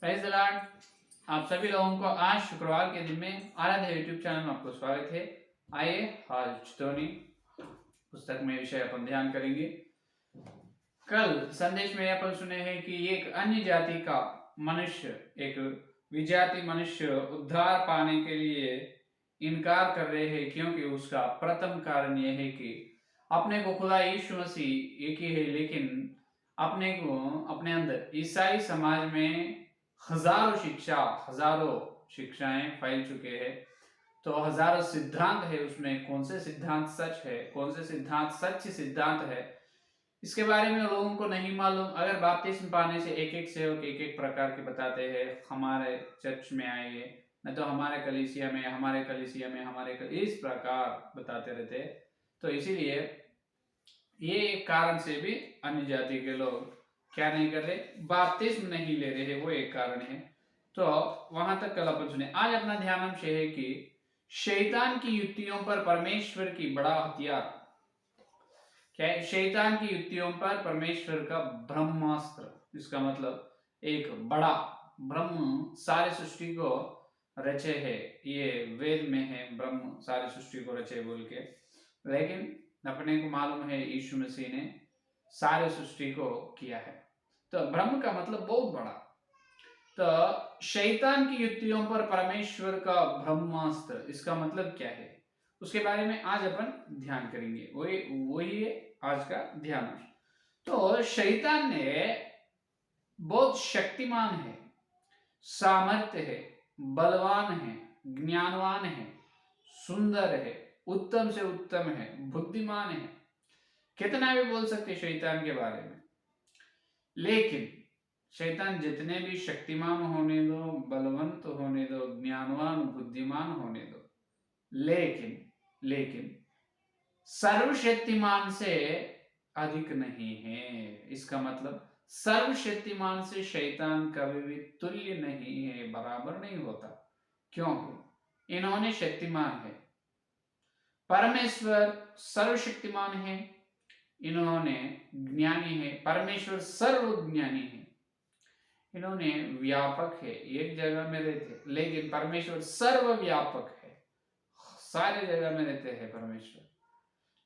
Praise the Lord. आप सभी लोगों को आज शुक्रवार के दिन में आराध्य यूट्यूब चैनल में आपको स्वागत है। आइए आज चितौनी पुस्तक में विषय अपन ध्यान करेंगे। कल संदेश में अपन सुने हैं कि एक अन्य जाति का मनुष्य, एक विजाति मनुष्य उद्धार पाने के लिए इनकार कर रहे हैं, क्योंकि उसका प्रथम कारण यह है कि अपने को खुदा यीशु मसीह एक ही है, लेकिन अपने को अपने अंदर ईसाई समाज में हजारों शिक्षाएं फैल चुके हैं। तो हजारों सिद्धांत है, उसमें कौन से सिद्धांत सच है, कौन से सिद्धांत सच्चे सिद्धांत है, इसके बारे में लोगों को नहीं मालूम। अगर बपतिस्म पाने से एक एक सेवक एक एक प्रकार के बताते हैं, हमारे चर्च में आइए, न तो हमारे कलीसिया में, इस प्रकार बताते रहते हैं। तो इसीलिए ये एक कारण से भी अन्य जाति के लोग क्या नहीं कर रहे, बपतिस्म नहीं ले रहे, वो एक कारण है। तो वहां तक कल अपन सुने। आज अपना ध्यान अंश है कि शैतान की युक्तियों पर परमेश्वर की बड़ा हथियार क्या है। शैतान की युक्तियों पर परमेश्वर का ब्रह्मास्त्र, इसका मतलब एक बड़ा ब्रह्म सारे सृष्टि को रचे है। ये वेद में है, ब्रह्म सारे सृष्टि को रचे बोल के, लेकिन अपने को मालूम है यीशु मसीह ने सारे सृष्टि को किया है। तो ब्रह्म का मतलब बहुत बड़ा। तो शैतान की युक्तियों पर परमेश्वर का ब्रह्मास्त्र, इसका मतलब क्या है, उसके बारे में आज अपन ध्यान करेंगे। वही है आज का ध्यान। तो शैतान ने बहुत शक्तिमान है, सामर्थ्य है, बलवान है, ज्ञानवान है, सुंदर है, उत्तम से उत्तम है, बुद्धिमान है, कितना भी बोल सकते शैतान के बारे में। लेकिन शैतान जितने भी शक्तिमान होने दो, बलवंत होने दो, ज्ञानवान बुद्धिमान होने दो, लेकिन सर्वशक्तिमान से अधिक नहीं है। इसका मतलब सर्वशक्तिमान से शैतान कभी भी तुल्य नहीं है, बराबर नहीं होता, क्योंकि इन्होंने शक्तिमान है। परमेश्वर सर्वशक्तिमान है, इन्होंने ज्ञानी है। परमेश्वर सर्वज्ञानी है, इन्होंने व्यापक है, एक जगह में रहते, लेकिन परमेश्वर सर्वव्यापक है, सारे जगह में रहते हैं परमेश्वर।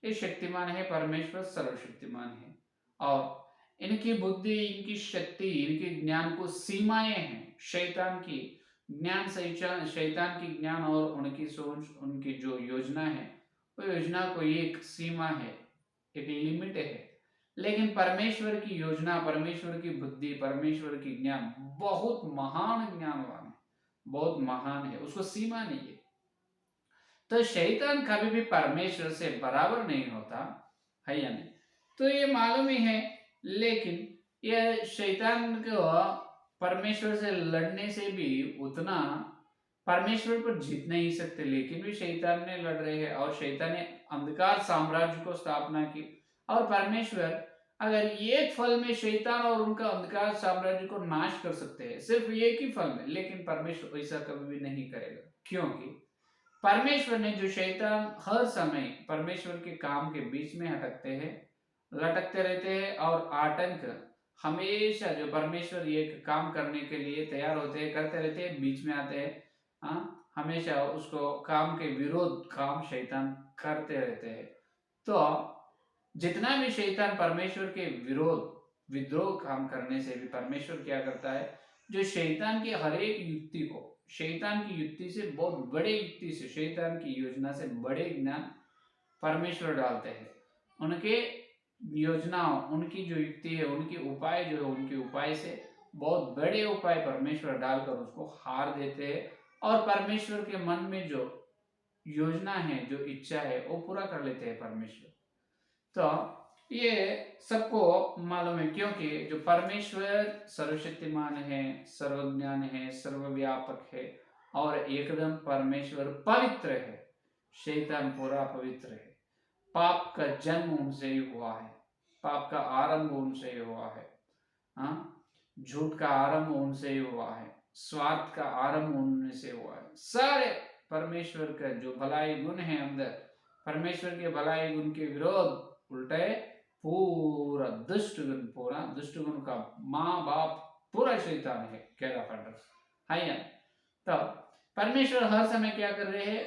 ये शक्तिमान है, परमेश्वर सर्वशक्तिमान है, और इनकी बुद्धि, इनकी शक्ति, इनके ज्ञान को सीमाएं हैं। शैतान की ज्ञान और उनकी सोच, उनकी जो योजना है, वो योजना को एक सीमा है, एक लिमिट है। लेकिन परमेश्वर की योजना, परमेश्वर की बुद्धि, परमेश्वर की ज्ञान बहुत महान ज्ञानवान है, बहुत महान है, उसको सीमा नहीं है। तो शैतान कभी भी परमेश्वर से बराबर नहीं होता है, या नहीं? तो ये मालूम ही है, लेकिन ये शैतान को परमेश्वर से लड़ने से भी उतना परमेश्वर पर जीत नहीं सकते, लेकिन भी शैतान ने लड़ रहे हैं, और शैतान ने अंधकार साम्राज्य को स्थापना की। और परमेश्वर अगर एक फल में शैतान और उनका अंधकार साम्राज्य को नाश कर सकते हैं, सिर्फ एक ही फल में, लेकिन परमेश्वर ऐसा कभी भी नहीं करेगा, क्योंकि परमेश्वर ने जो शैतान हर समय परमेश्वर के काम के बीच में लटकते रहते हैं, और आतंक हमेशा जो परमेश्वर एक काम करने के लिए तैयार होते हैं, करते रहते हैं, बीच में आते हैं, हमेशा उसको काम के विरोध काम शैतान करते रहते हैं। तो जितना भी शैतान परमेश्वर के विद्रोह काम करने से भी परमेश्वर क्या करता है, जो शैतान की हर एक युक्ति को, शैतान की युक्ति से बहुत बड़े युक्ति से, शैतान की योजना से बड़े ज्ञान परमेश्वर डालते हैं। उनके योजनाओं, उनकी जो युक्ति है, उनके उपाय जो है, उनके उपाय से बहुत बड़े उपाय परमेश्वर डालकर उसको हार देते हैं, और परमेश्वर के मन में जो योजना है, जो इच्छा है, वो पूरा कर लेते हैं परमेश्वर। तो ये सबको मालूम है, क्योंकि जो परमेश्वर सर्वशक्तिमान है, सर्वज्ञान है, सर्वव्यापक है, और एकदम परमेश्वर पवित्र है। शैतान पूरा पवित्र है। पाप का जन्म उनसे ही हुआ है, पाप का आरंभ उनसे ही हुआ है, झूठ का आरंभ उनसे ही हुआ है, स्वार्थ का आरंभ उनसे हुआ है। सारे परमेश्वर का जो भलाई गुण है अंदर, परमेश्वर के भलाई गुण के विरोध उल्टे पूरा दुष्ट गुण का माँ बाप पूरा शैतान है कैरा फंडर्स है या। तो परमेश्वर हर समय क्या कर रहे हैं,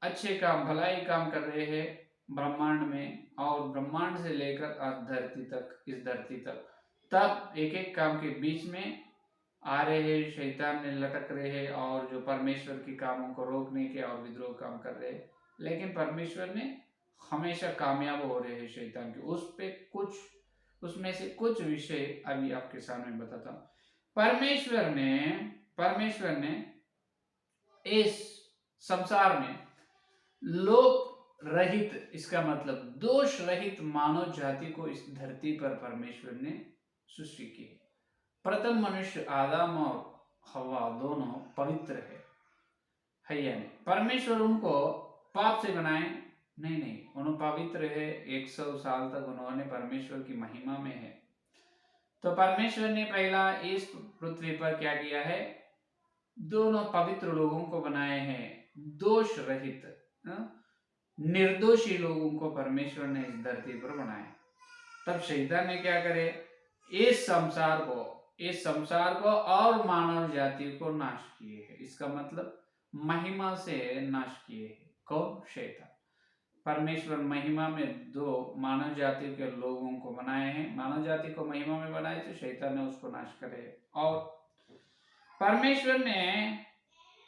अच्छे काम भलाई काम कर रहे हैं ब्रह्मांड में, और ब्रह्मांड से लेकर धरती तक, इस धरती तक, तब एक एक काम के बीच में आ रहे हैं, शैतान ने लटक रहे हैं और जो परमेश्वर के कामों को रोकने के और विद्रोह काम कर रहे हैं, लेकिन परमेश्वर ने हमेशा कामयाब हो रहे हैं शैतान के। उस पे कुछ, उसमें से कुछ विषय अभी आपके सामने बताता हूं। परमेश्वर ने इस संसार में लोक रहित, इसका मतलब दोष रहित मानव जाति को इस धरती पर परमेश्वर ने सृष्टि की। प्रथम मनुष्य आदम और हवा दोनों पवित्र है या नहीं। परमेश्वर उनको पाप से बनाए नहीं, उन्होंने पवित्र है। 100 साल तक उन्होंने परमेश्वर की महिमा में है। तो परमेश्वर ने पहला इस पृथ्वी पर क्या किया है, दोनों पवित्र लोगों को बनाए हैं, दोष रहित निर्दोषी लोगों को परमेश्वर ने इस धरती पर बनाया। तब शैतान ने क्या करे, इस संसार को और मानव जाति को नाश किए है। इसका मतलब महिमा से नाश किए है। कौन? शैतान। परमेश्वर महिमा में दो मानव जाति के लोगों को बनाए हैं, मानव जाति को महिमा में बनाए थे, शैतान ने उसको नाश करे। और परमेश्वर ने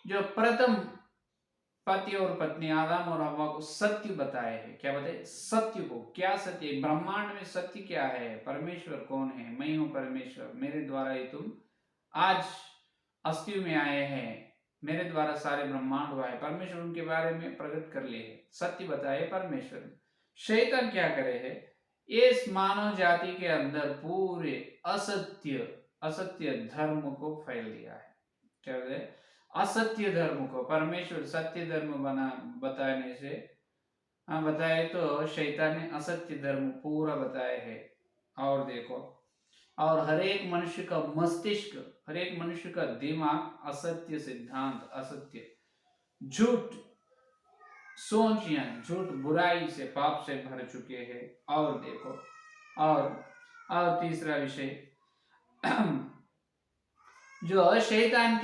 जो प्रथम पति और पत्नी आदम और हवा को सत्य बताए हैं। क्या बताए? सत्य को। क्या सत्य? ब्रह्मांड में सत्य क्या है, परमेश्वर कौन है, मैं हूं परमेश्वर, मेरे द्वारा ही तुम आज अस्तित्व में आए हैं, मेरे द्वारा सारे ब्रह्मांड हुआ है। परमेश्वर उनके बारे में प्रकट कर लिए, सत्य बताए परमेश्वर ने। शैतान क्या करे है, इस मानव जाति के अंदर पूरे असत्य धर्म को फैल दिया है। क्या बोले? असत्य धर्म को परमेश्वर सत्य धर्म बताने से बताए तो शैतान ने असत्य धर्म पूरा बताया है। और देखो, और हर एक मनुष्य का मस्तिष्क, हर एक मनुष्य का दिमाग असत्य सिद्धांत, असत्य झूठ सोच या झूठ बुराई से, पाप से भर चुके हैं। और देखो, और तीसरा विषय जो शैतान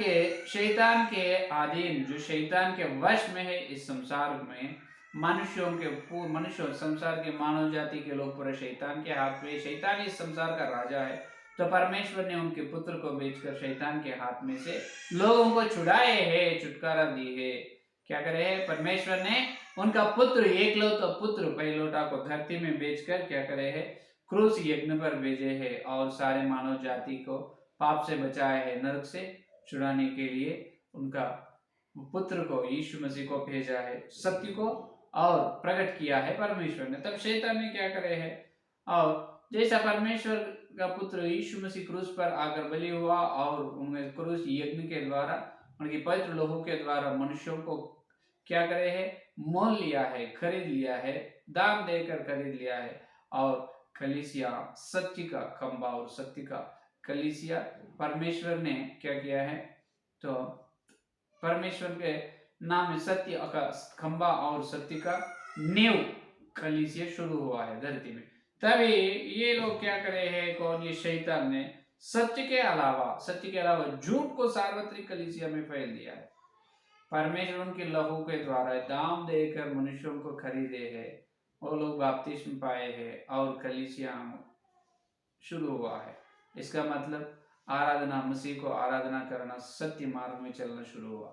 के अधीन, जो शैतान के वश में है इस संसार में, मनुष्यों संसार के मानव जाति के लोग पूरे शैतान के हाथ में। शैतान इस संसार का राजा है। तो परमेश्वर ने उनके पुत्र को बेचकर शैतान के हाथ में से लोगों को छुड़ाए है, छुटकारा दी है। क्या करे है, परमेश्वर ने उनका पुत्र, एकलौता पुत्र पहिलोटा को धरती में बेचकर क्या करे है, क्रूस यज्ञ पर भेजे है और सारे मानव जाति को पाप से बचाया है, नरक से छुड़ाने के लिए उनका पुत्र को, यीशु मसीह को भेजा है, सत्य को और प्रकट किया है परमेश्वर ने। तब शैतान ने क्या करे है, और जैसा परमेश्वर का पुत्र यीशु मसीह क्रूस पर आकर बलि हुआ और उनके क्रूस यज्ञ के द्वारा, उनके पवित्र लोगों के द्वारा मनुष्यों को क्या करे है, मोल लिया है, खरीद लिया है, दाम देकर खरीद लिया है। और कलीसिया सत्य का खंबा और सत्य का कलीसिया, परमेश्वर ने क्या किया है, तो परमेश्वर के नाम में सत्य का खंबा और सत्य का नींव कलीसिया शुरू हुआ है धरती में। तभी ये लोग क्या करे हैं, कौन? ये शैतान ने सत्य के अलावा झूठ को सार्वत्रिक कलीसिया में फैल दिया है। परमेश्वर उनके लहू के द्वारा दाम देकर मनुष्यों को खरीदे है, वो लोग बपतिस्म पाए हैं और कलीसिया शुरू हुआ है। इसका मतलब आराधना, मसीह को आराधना करना, सत्य मार्ग में चलना शुरू हुआ,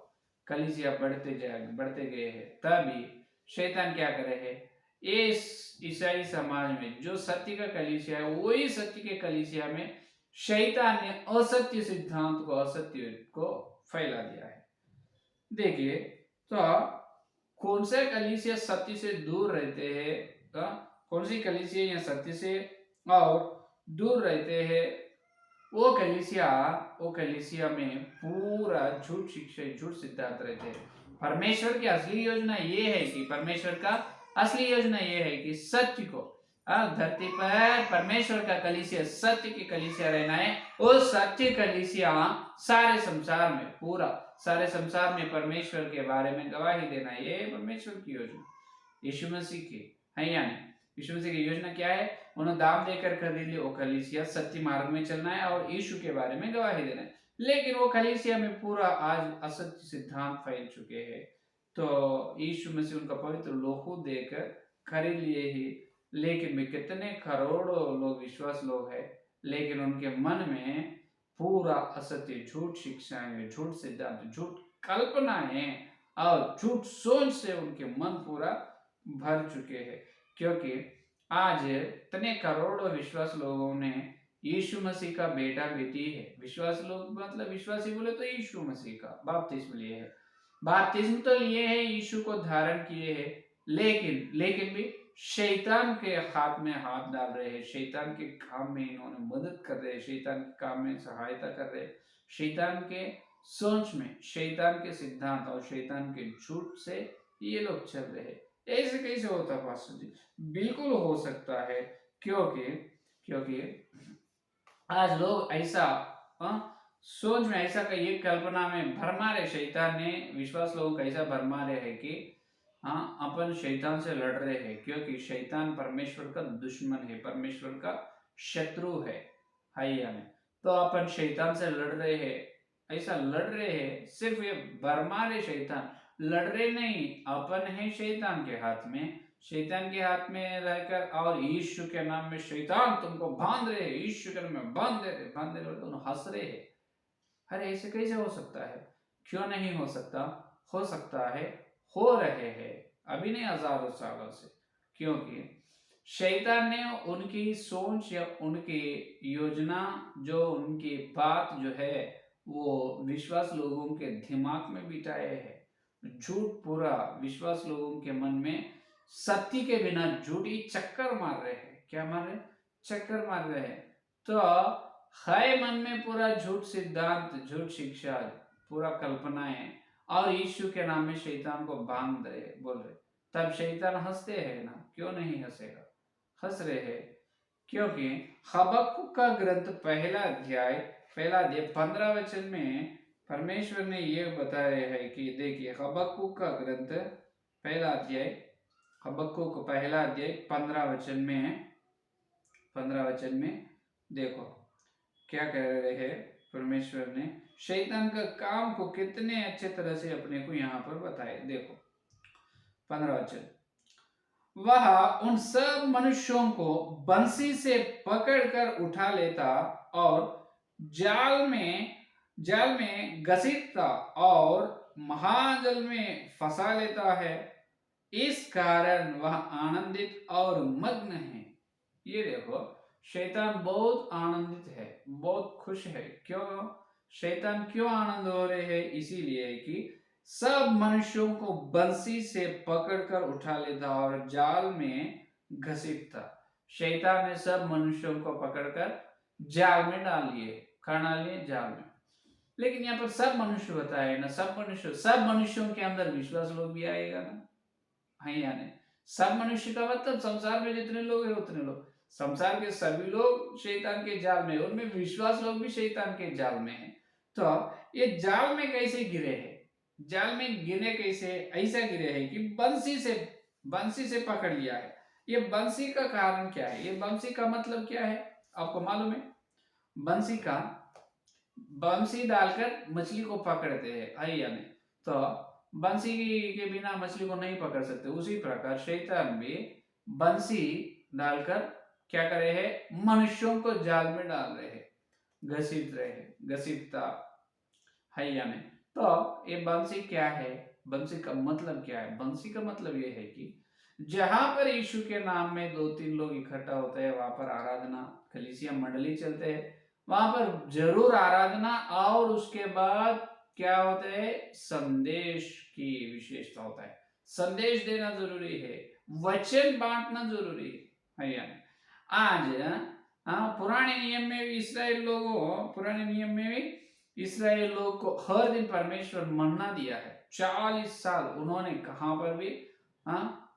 कलीसिया बढ़ते गए हैं। तभी शैतान क्या करे है, इस ईसाई समाज में जो सत्य का कलीसिया है, वही सत्य के कलीसिया में शैतान ने असत्य सिद्धांत को, असत्य को फैला दिया है। देखिए, तो कौन से कलीसिया सत्य से दूर रहते हैं, कौन सी कलीसिया या सत्य से और दूर रहते हैं, वो कलीसिया में पूरा झूठ शिक्षा, झूठ सिद्धांत रहते हैं। परमेश्वर की असली योजना ये है कि सत्य को धरती पर परमेश्वर का कलीसिया, सत्य की कलीसिया रहना है। वो सत्य कलीसिया सारे संसार में परमेश्वर के बारे में गवाही देना है। ये परमेश्वर की योजना, यीशु मसीह की है या नहीं? यीशु मसीह की योजना क्या है? उन्हें दाम देकर खरीद ली वो कलीसिया, सत्य मार्ग में चलना है और यीशु के बारे में गवाही देना है। लेकिन वो कलीसिया में पूरा आज असत्य सिद्धांत फैल चुके हैं। तो यीशु मसीह उनका पवित्र लोहू देकर खरीद लिए ही, लेकिन भी कितने करोड़ों लोग विश्वास लोग हैं, लेकिन उनके मन में पूरा असत्य, झूठ शिक्षाएं, झूठ सिद्धांत, झूठ कल्पनाएं और झूठ सोच से उनके मन पूरा भर चुके हैं। क्योंकि आज इतने करोड़ों विश्वास लोगों ने यीशु मसीह का बेटा बेटी है, विश्वास लोग मतलब विश्वासी बोले तो यीशु मसीह का बपतिस्म लिए है, बपतिस्म तो लिए है, यीशु को धारण किए हैं, लेकिन भी शैतान के हाथ में हाथ डाल रहे हैं, शैतान के काम में इन्होंने मदद कर रहे हैं, शैतान के काम में सहायता कर रहे हैं, शैतान के सोच में, शैतान के सिद्धांत और शैतान के झूठ से ये लोग चल रहे हैं। ऐसे कैसे होता है पास्टर जी? बिल्कुल हो सकता है, क्योंकि आज लोग ऐसा सोच में ऐसा ये कल्पना में भरमारे, शैतान ने विश्वास लोगों को ऐसा भरमारे है कि अपन शैतान से लड़ रहे हैं, क्योंकि शैतान परमेश्वर का दुश्मन है, परमेश्वर का शत्रु है। तो अपन शैतान से लड़ रहे हैं, ऐसा लड़ रहे हैं, सिर्फ ये भरमारे शैतान, लड़ रहे नहीं, अपन है शैतान के हाथ में, शैतान के हाथ में रहकर और यीशु के नाम में शैतान तुमको बांध रहे, यीशु के नाम में बांध दे रहे, दोनों हंस रहे हैं। अरे ऐसे कैसे हो सकता है? क्यों नहीं हो सकता? हो सकता है, हो रहे हैं, अभी नहीं हजारों सालों से, क्योंकि शैतान ने उनकी सोच या उनकी योजना, जो उनकी बात जो है वो विश्वास लोगों के दिमाग में बिठाए है। झूठ पूरा विश्वास लोगों के मन में सत्य के बिना झूठी चक्कर मार रहे हैं। क्या मार रहे? चक्कर मार रहे हैं। तो है मन में पूरा झूठ सिद्धांत, झूठ शिक्षा, पूरा कल्पनाएं, और यीशु के नाम में शैतान को बांध रहे, बोल रहे, तब शैतान हंसते हैं ना? क्यों नहीं हंसेगा? हंस रहे हैं, क्योंकि हबक्कुक का ग्रंथ पहला अध्याय 15 वचन में परमेश्वर ने ये बताया है कि देखिए, हबक्कुक का ग्रंथ पहला अध्याय, हबक्कुक पहला अध्याय 15 वचन में देखो क्या कह रहे हैं परमेश्वर ने, शैतान का काम को कितने अच्छे तरह से अपने को यहाँ पर बताए। देखो 15 वचन, वह उन सब मनुष्यों को बंसी से पकड़कर उठा लेता और जाल में घसीटता और महाजल में फंसा लेता है, इस कारण वह आनंदित और मग्न है। ये देखो, शैतान बहुत आनंदित है, बहुत खुश है। क्यों? शैतान क्यों आनंद हो रहे हैं? इसीलिए कि सब मनुष्यों को बंसी से पकड़कर उठा लेता और जाल में घसीटता। शैतान ने सब मनुष्यों को पकड़कर जाल में डाल लिए, खाना लिए जाल में। लेकिन यहाँ पर सब मनुष्य बताए ना, सब मनुष्यों के अंदर विश्वास लोग भी आएगा ना? है या नहीं? सब मनुष्य का मतलब संसार में जितने लोग हैं उतने लोग, संसार के सभी लोग शैतान के जाल में, उनमें विश्वास लोग भी शैतान के जाल में हैं। तो ये जाल में कैसे गिरे हैं? जाल में गिरे कैसे? ऐसा गिरे हैं कि बंसी से पकड़ लिया है। ये बंसी का कारण क्या है? ये बंसी का मतलब क्या है आपको मालूम है? बंसी डालकर मछली को पकड़ते हैं, है या नहीं? तो बंसी के बिना मछली को नहीं पकड़ सकते। उसी प्रकार शैतान भी बंसी डालकर क्या कर रहे हैं? मनुष्यों को जाल में डाल रहे हैं, घसीटता, है या नहीं? तो ये बंसी क्या है? बंसी का मतलब क्या है? बंसी का मतलब ये है कि जहां पर यीशु के नाम में 2-3 लोग इकट्ठा होते हैं, वहां पर आराधना, कलीसिया मंडली चलते हैं, वहां पर जरूर आराधना, और उसके बाद क्या होता है? संदेश की विशेषता होता है। संदेश देना जरूरी है, वचन बांटना जरूरी है या नहीं? आज पुराने नियम में भी इसराइल लोगों को हर दिन परमेश्वर मन्ना दिया है। 40 साल उन्होंने कहां पर भी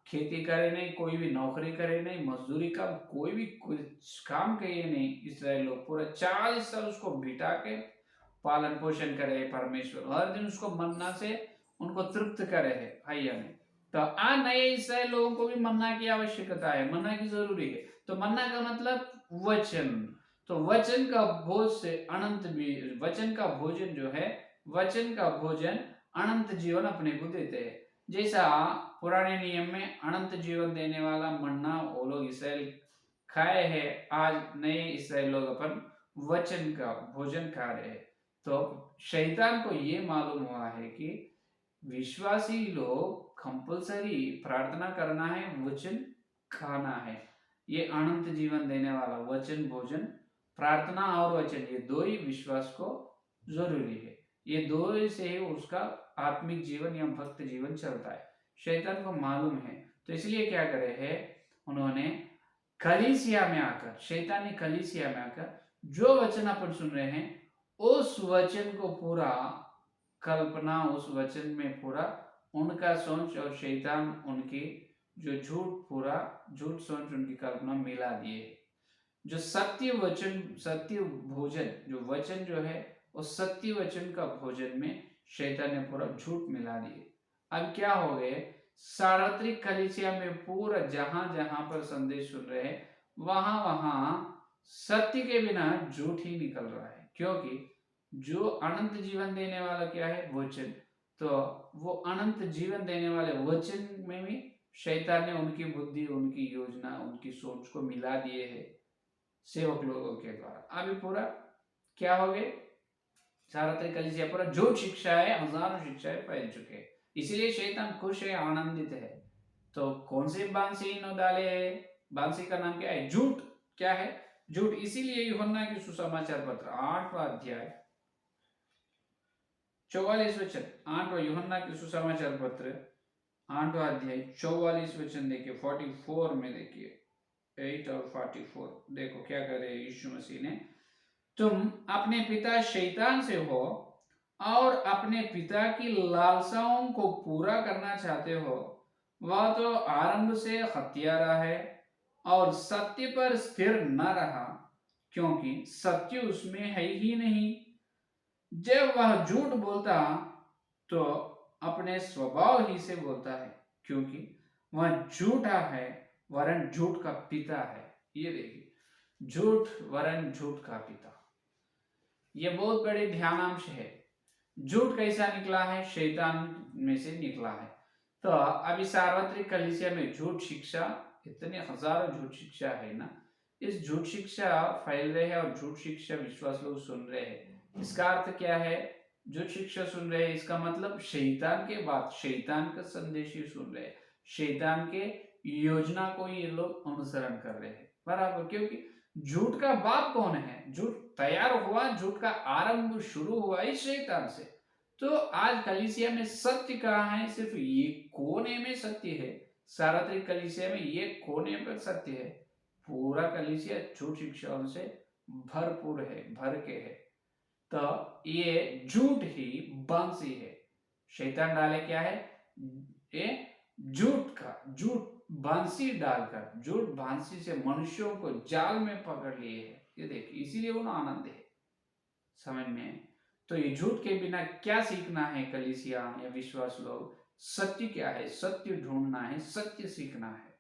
खेती करे नहीं, कोई भी नौकरी करे नहीं, मजदूरी का कोई भी कुछ काम किए नहीं। इसराइल लोग पूरा 40 साल उसको बिठा के पालन पोषण करे परमेश्वर, हर दिन उसको मन्ना से उनको तृप्त करे है या नहीं? तो आज नए इसराइल लोगों को भी मन्ना की आवश्यकता है, मन्ना की जरूरी है। तो मन्ना का मतलब वचन। तो वचन का भोज से अनंत भी, वचन का भोजन जो है, वचन का भोजन अनंत जीवन अपने को देते हैं। जैसा पुराने नियम में अनंत जीवन देने वाला मन्ना वो लोग इसराइल खाए हैं, आज नए इसराइल लोग अपन वचन का भोजन खा रहे हैं। तो शैतान को ये मालूम हुआ है कि विश्वासी लोग कंपलसरी प्रार्थना करना है, वचन खाना है। ये अनंत जीवन देने वाला वचन भोजन, प्रार्थना और वचन, ये दो ही विश्वास को जरूरी है। ये दो से ही उसका आत्मिक जीवन या भक्त जीवन चलता है। शैतान को मालूम है, तो इसलिए क्या करे है, उन्होंने कलीसिया में आकर, शैतान ने कलीसिया में आकर जो वचन अपन सुन रहे हैं उस वचन को पूरा कल्पना, उस वचन में पूरा उनका सोच और शैतान उनकी जो झूठ, पूरा झूठ सोच उनकी कल्पना मिला दिए। जो सत्य वचन, सत्य भोजन, जो वचन जो है उस सत्य वचन का भोजन में शैतान ने पूरा झूठ मिला दिए। अब क्या हो गए, सार्वत्रिक कलीसिया में पूरा जहां जहां पर संदेश सुन रहे हैं वहां वहां सत्य के बिना झूठ ही निकल रहा है। क्योंकि जो अनंत जीवन देने वाला क्या है, वचन। तो वो अनंत जीवन देने वाले वचन में भी शैतान ने उनकी बुद्धि, उनकी योजना, उनकी सोच को मिला दिए है सेवक लोगों के द्वारा। अभी पूरा क्या हो गए, सार्वत्रिक कलीसिया पूरा झूठ शिक्षा है, हजारों शिक्षाएं फैल चुके हैं। इसीलिए शैतान खुश है, आनंदित है। तो कौन से बांसी इन्होंने डाले है, बांसी का नाम क्या है, झूठ। क्या है, झूठ। इसीलिए यूहन्ना की सुसमाचार पत्र 8वां अध्याय 44 वचन, 8वां यूहन्ना की सुसमाचार पत्र 8वां अध्याय 44 वचन देखिए, 44 में देखिए, 8 और 44 देखो क्या कर रहे हैं यीशु मसीह ने, तुम अपने पिता शैतान से हो और अपने पिता की लालसाओं को पूरा करना चाहते हो। वह तो आरंभ से हत्यारा है और सत्य पर स्थिर न रहा, क्योंकि सत्य उसमें है ही नहीं। जब वह झूठ बोलता तो अपने स्वभाव ही से बोलता है, क्योंकि वह झूठा है वरन झूठ का पिता है। ये देखिए, झूठ वरन झूठ का पिता, ये बहुत बड़े ध्यानांश है। झूठ कैसा निकला है, शैतान में से निकला है। तो अभी सार्वत्रिक कलीसिया में झूठ शिक्षा, इतने हजारों झूठ शिक्षा है ना, इस झूठ शिक्षा फैल रहे हैं और झूठ शिक्षा विश्वास लोग सुन रहे हैं। इसका अर्थ क्या है, झूठ शिक्षा सुन रहे हैं, इसका मतलब शैतान के बात, शैतान का संदेश ही सुन रहे हैं, शैतान के योजना को ये लोग अनुसरण कर रहे हैं, बराबर। क्योंकि झूठ का बाप कौन है, झूठ तैयार हुआ, झूठ का आरंभ शुरू हुआ इस शैतान से। तो आज कलीसिया में सत्य कहाँ है, सिर्फ ये कोने में सत्य है। सार्वत्रिक कलीसिया में ये कोने पर सत्य है, पूरा कलीसिया झूठ शिक्षाओं से भरपूर है, भर के है। तो ये झूठ ही बांसी है। शैतान डाले क्या है, ये झूठ का, झूठ बांसी डालकर, झूठ बांसी से मनुष्यों को जाल में पकड़ लिए है। ये देखिए, इसीलिए वो आनंद है, समझ में। तो ये झूठ के बिना क्या सीखना है कलीसिया या विश्वास लोग, सत्य क्या है, सत्य ढूंढना है, सत्य सीखना है।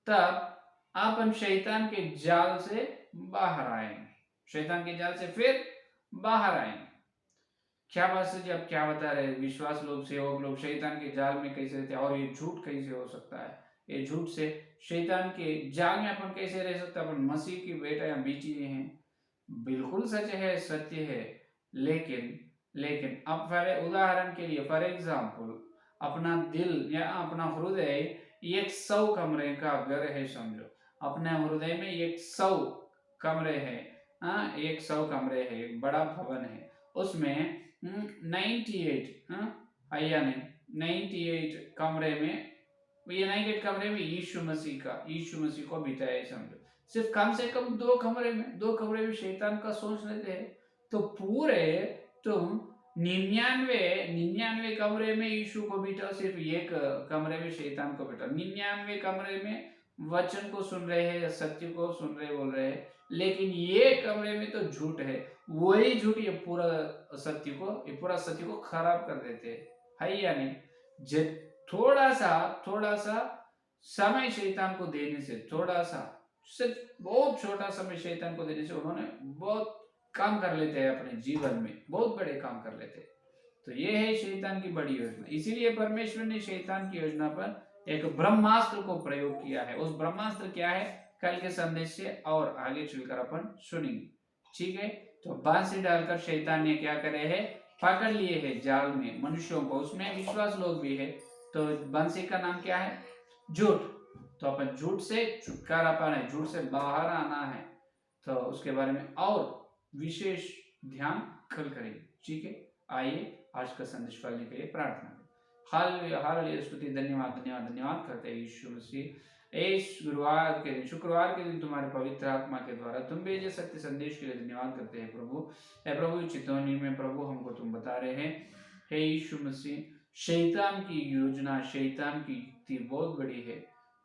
तब अपन शैतान के जाल से बाहर आएंगे, शैतान के जाल से फिर बाहर आएंगे। क्या बात है जी, आप क्या बता रहे हैं, विश्वास लोग, सेवक लोग शैतान के जाल में कैसे रहते हैं, और ये झूठ कैसे हो सकता है, ये झूठ से शैतान के जाल में अपन कैसे रह सकते हैं, अपन मसीह की बेटा या बेटी हैं। बिल्कुल सच है, सत्य है। लेकिन अब उदाहरण के लिए, फॉर एग्जाम्पल, अपना दिल या अपना हृदय 100 कमरे का घर है समझो, अपने हृदय में 100 कमरे है, 100 कमरे है, एक बड़ा भवन है, उसमें 98 आया नहीं, 98 कमरे में, ये 98 कमरे में यीशु मसीह को बिताया समझो। सिर्फ कम से कम 2 कमरे में शैतान का सोच लेते हैं, तो पूरे तुम 99 कमरे में यीशु को बिठाओ, सिर्फ एक कमरे में शैतान को बिठाओ। 99 कमरे में वचन को सुन रहे हैं, सत्य को सुन रहे, बोल रहे हैं, लेकिन ये कमरे में तो झूठ है। वही झूठ ये पूरा सत्य को खराब कर देते है या नहीं। थोड़ा सा समय शैतान को देने से, थोड़ा सा, सिर्फ बहुत छोटा समय शैतान को देने से उन्होंने बहुत काम कर लेते हैं अपने जीवन में, बहुत बड़े काम कर लेते हैं। तो ये है शैतान की बड़ी योजना। इसीलिए परमेश्वर ने शैतान की योजना पर एक ब्रह्मास्त्र को प्रयोग किया है। उस ब्रह्मास्त्र क्या है, कल के संदेश से और आगे चलकर अपन सुनेंगे। ठीक है, तो बांसी डालकर शैतान ने क्या करे है, पकड़ लिए है जाल में मनुष्यों को, उसमें विश्वास लोग भी है। तो बंसी का नाम क्या है, झूठ। तो अपन झूठ से छुटकारा पाना है, झूठ से बाहर आना है। तो उसके बारे में और विशेष ध्यान कल करेंगे। ठीक है, आइए आज का संदेश पढ़ने के लिए प्रार्थना करें। हालेलुया, स्तुति, धन्यवाद धन्यवाद धन्यवाद करते हैं यीशु मसीह। इस गुरुवार के दिन, शुक्रवार के दिन तुम्हारे पवित्र आत्मा के द्वारा तुम भेजे सत्य संदेश के लिए धन्यवाद करते हैं प्रभु। हे प्रभु, चितौनी में प्रभु हमको तुम बता रहे हैं, हे यीशु मसीह, शैतान की योजना, शैतान की युक्ति बहुत बड़ी है।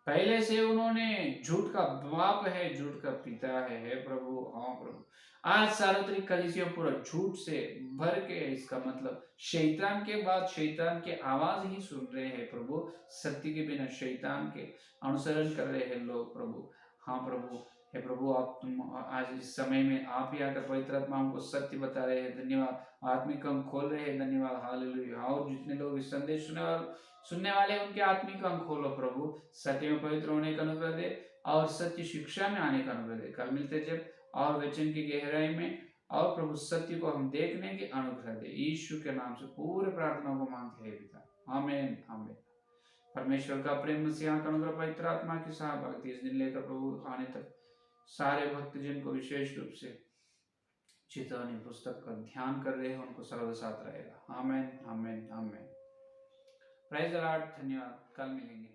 पहले से उन्होंने झूठ का बाप है, झूठ का पिता है। हे प्रभु, हाँ प्रभु, आज सार्वत्रिक कलीसिया पूरा झूठ से भर के, इसका मतलब शैतान के बाद शैतान के आवाज ही सुन रहे हैं प्रभु। सत्य के बिना शैतान के अनुसरण कर रहे हैं लोग प्रभु। हाँ प्रभु, हे प्रभु, आप तुम आज इस समय में आप ही आकर पवित्र आत्मा हमको सत्य बता रहे हैं। धन्यवाद, आत्मिक हम खोल रहे हैं। धन्यवाद, हालेलुया। और जितने लोग इस संदेश सुनने वाले उनके आत्मिक हम खोलो प्रभु, सत्य में पवित्र होने का अनुग्रह दे और सत्य शिक्षा में आने का अनुग्रह दे। कल मिलते जब और वचन की गहराई में, और प्रभु सत्य को हम देखने के अनुग्रह दे। यीशु के नाम से पूरे प्रार्थना को मांगते हैं पिता, आमीन आमीन। परमेश्वर का प्रेम, मसीहा का अनुग्रह, पवित्र आत्मा की सहभागिता इस दिन लेकर प्रभु आने तक सारे भक्तजन को विशेष रूप से चितौनी पुस्तक का ध्यान कर रहे हैं, उनको सर्वदा साथ रहेगा। आमीन आमीन आमीन। प्रेज द लॉर्ड, धन्यवाद, कल मिलेंगे।